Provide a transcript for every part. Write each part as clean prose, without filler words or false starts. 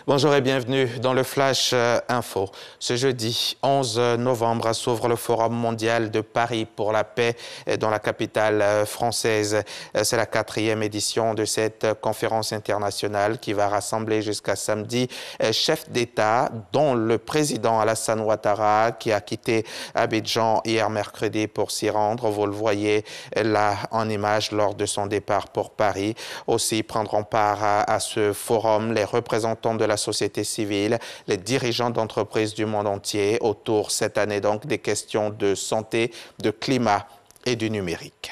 Bonjour et bienvenue dans le Flash Info. Ce jeudi 11 novembre s'ouvre le Forum mondial de Paris pour la paix dans la capitale française. C'est la 4e édition de cette conférence internationale qui va rassembler jusqu'à samedi chefs d'État, dont le président Alassane Ouattara qui a quitté Abidjan hier mercredi pour s'y rendre. Vous le voyez là en image lors de son départ pour Paris. Aussi prendront part à ce forum les représentants de la société civile, les dirigeants d'entreprises du monde entier, autour cette année donc des questions de santé, de climat et du numérique.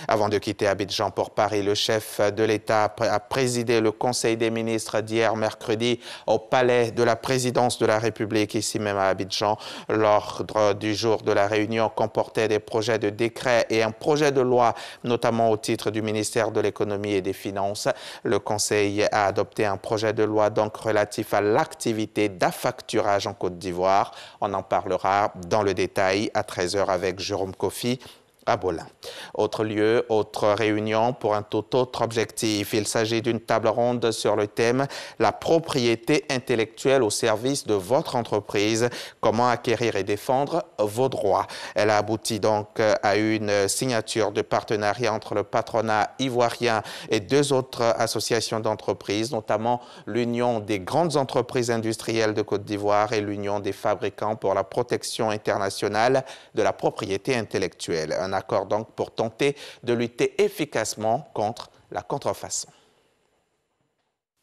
Avant de quitter Abidjan pour Paris, le chef de l'État a présidé le Conseil des ministres d'hier mercredi au palais de la présidence de la République, ici même à Abidjan. L'ordre du jour de la réunion comportait des projets de décret et un projet de loi, notamment au titre du ministère de l'Économie et des Finances. Le Conseil a adopté un projet de loi donc relatif à l'activité d'affacturage en Côte d'Ivoire. On en parlera dans le détail à 13 h avec Jérôme Kofi à Bolin. Autre lieu, autre réunion pour un tout autre objectif. Il s'agit d'une table ronde sur le thème « La propriété intellectuelle au service de votre entreprise. Comment acquérir et défendre vos droits ». Elle a abouti donc à une signature de partenariat entre le patronat ivoirien et deux autres associations d'entreprises, notamment l'Union des grandes entreprises industrielles de Côte d'Ivoire et l'Union des fabricants pour la protection internationale de la propriété intellectuelle. Un accord donc pour tenter de lutter efficacement contre la contrefaçon.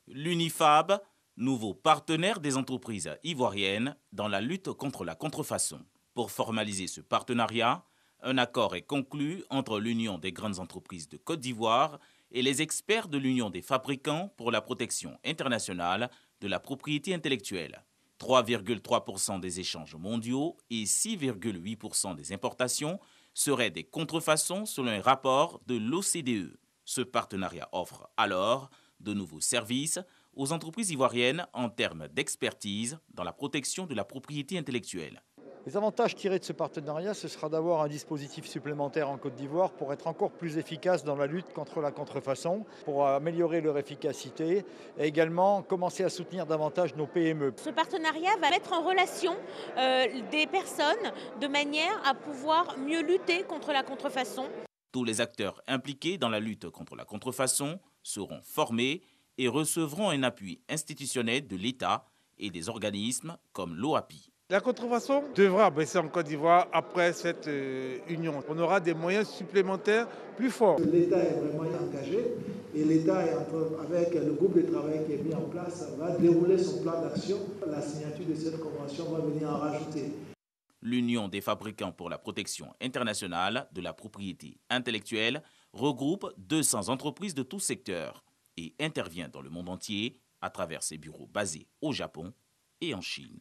L'UNIFAB, nouveau partenaire des entreprises ivoiriennes dans la lutte contre la contrefaçon. Pour formaliser ce partenariat, un accord est conclu entre l'Union des grandes entreprises de Côte d'Ivoire et les experts de l'Union des fabricants pour la protection internationale de la propriété intellectuelle. 3,3% des échanges mondiaux et 6,8% des importations seraient des contrefaçons selon un rapport de l'OCDE. Ce partenariat offre alors de nouveaux services aux entreprises ivoiriennes en termes d'expertise dans la protection de la propriété intellectuelle. Les avantages tirés de ce partenariat, ce sera d'avoir un dispositif supplémentaire en Côte d'Ivoire pour être encore plus efficace dans la lutte contre la contrefaçon, pour améliorer leur efficacité et également commencer à soutenir davantage nos PME. Ce partenariat va mettre en relation des personnes de manière à pouvoir mieux lutter contre la contrefaçon. Tous les acteurs impliqués dans la lutte contre la contrefaçon seront formés et recevront un appui institutionnel de l'État et des organismes comme l'OAPI. La contrefaçon devra baisser en Côte d'Ivoire après cette union. On aura des moyens supplémentaires plus forts. L'État est vraiment engagé et l'État, avec le groupe de travail qui est mis en place, va dérouler son plan d'action. La signature de cette convention va venir en rajouter. L'Union des fabricants pour la protection internationale de la propriété intellectuelle regroupe 200 entreprises de tous secteurs et intervient dans le monde entier à travers ses bureaux basés au Japon et en Chine.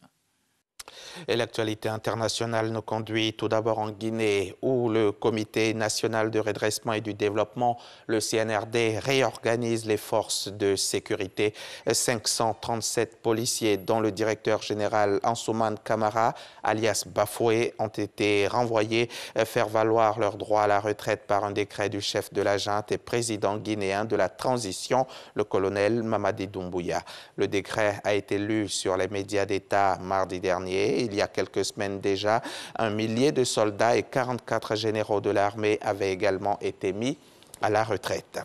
Et l'actualité internationale nous conduit tout d'abord en Guinée, où le Comité national de redressement et du développement, le CNRD, réorganise les forces de sécurité. 537 policiers, dont le directeur général Ansoumane Camara, alias Bafoué, ont été renvoyés faire valoir leur droit à la retraite par un décret du chef de la junte et président guinéen de la transition, le colonel Mamadi Doumbouya. Le décret a été lu sur les médias d'État mardi dernier. Il y a quelques semaines déjà, 1 millier de soldats et 44 généraux de l'armée avaient également été mis à la retraite.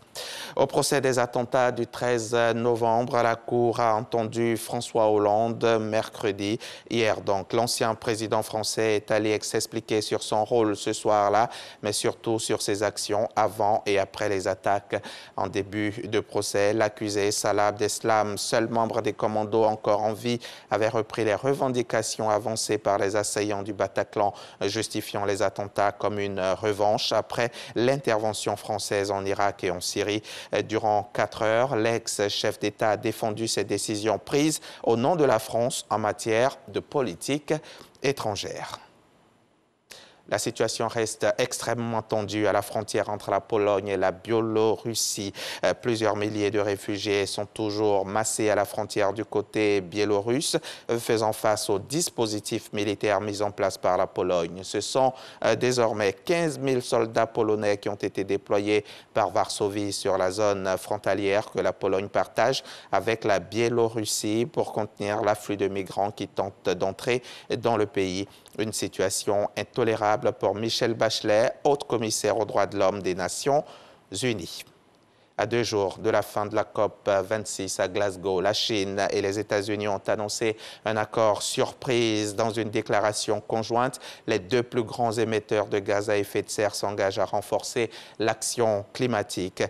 Au procès des attentats du 13 novembre, la Cour a entendu François Hollande mercredi. Hier, donc, l'ancien président français est allé s'expliquer sur son rôle ce soir-là, mais surtout sur ses actions avant et après les attaques. En début de procès, l'accusé Salah Abdeslam, seul membre des commandos encore en vie, avait repris les revendications avancées par les assaillants du Bataclan, justifiant les attentats comme une revanche après l'intervention française en Irak et en Syrie. Durant 4 heures, l'ex-chef d'État a défendu ses décisions prises au nom de la France en matière de politique étrangère. La situation reste extrêmement tendue à la frontière entre la Pologne et la Biélorussie. Plusieurs milliers de réfugiés sont toujours massés à la frontière du côté biélorusse, faisant face aux dispositifs militaires mis en place par la Pologne. Ce sont désormais 15 000 soldats polonais qui ont été déployés par Varsovie sur la zone frontalière que la Pologne partage avec la Biélorussie pour contenir l'afflux de migrants qui tentent d'entrer dans le pays. Une situation intolérable pour Michelle Bachelet, haute commissaire aux droits de l'homme des Nations Unies. À 2 jours de la fin de la COP26 à Glasgow, la Chine et les États-Unis ont annoncé un accord surprise dans une déclaration conjointe. Les 2 plus grands émetteurs de gaz à effet de serre s'engagent à renforcer l'action climatique.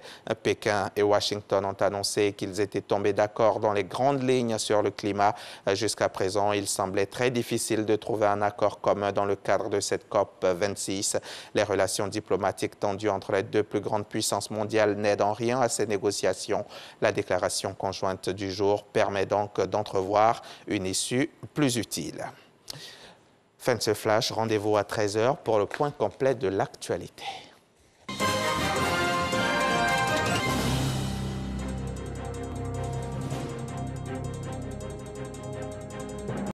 Pékin et Washington ont annoncé qu'ils étaient tombés d'accord dans les grandes lignes sur le climat. Jusqu'à présent, il semblait très difficile de trouver un accord commun dans le cadre de cette COP26. Les relations diplomatiques tendues entre les 2 plus grandes puissances mondiales n'aident en rien à ces négociations. La déclaration conjointe du jour permet donc d'entrevoir une issue plus utile. Fin de ce flash, rendez-vous à 13 h pour le point complet de l'actualité.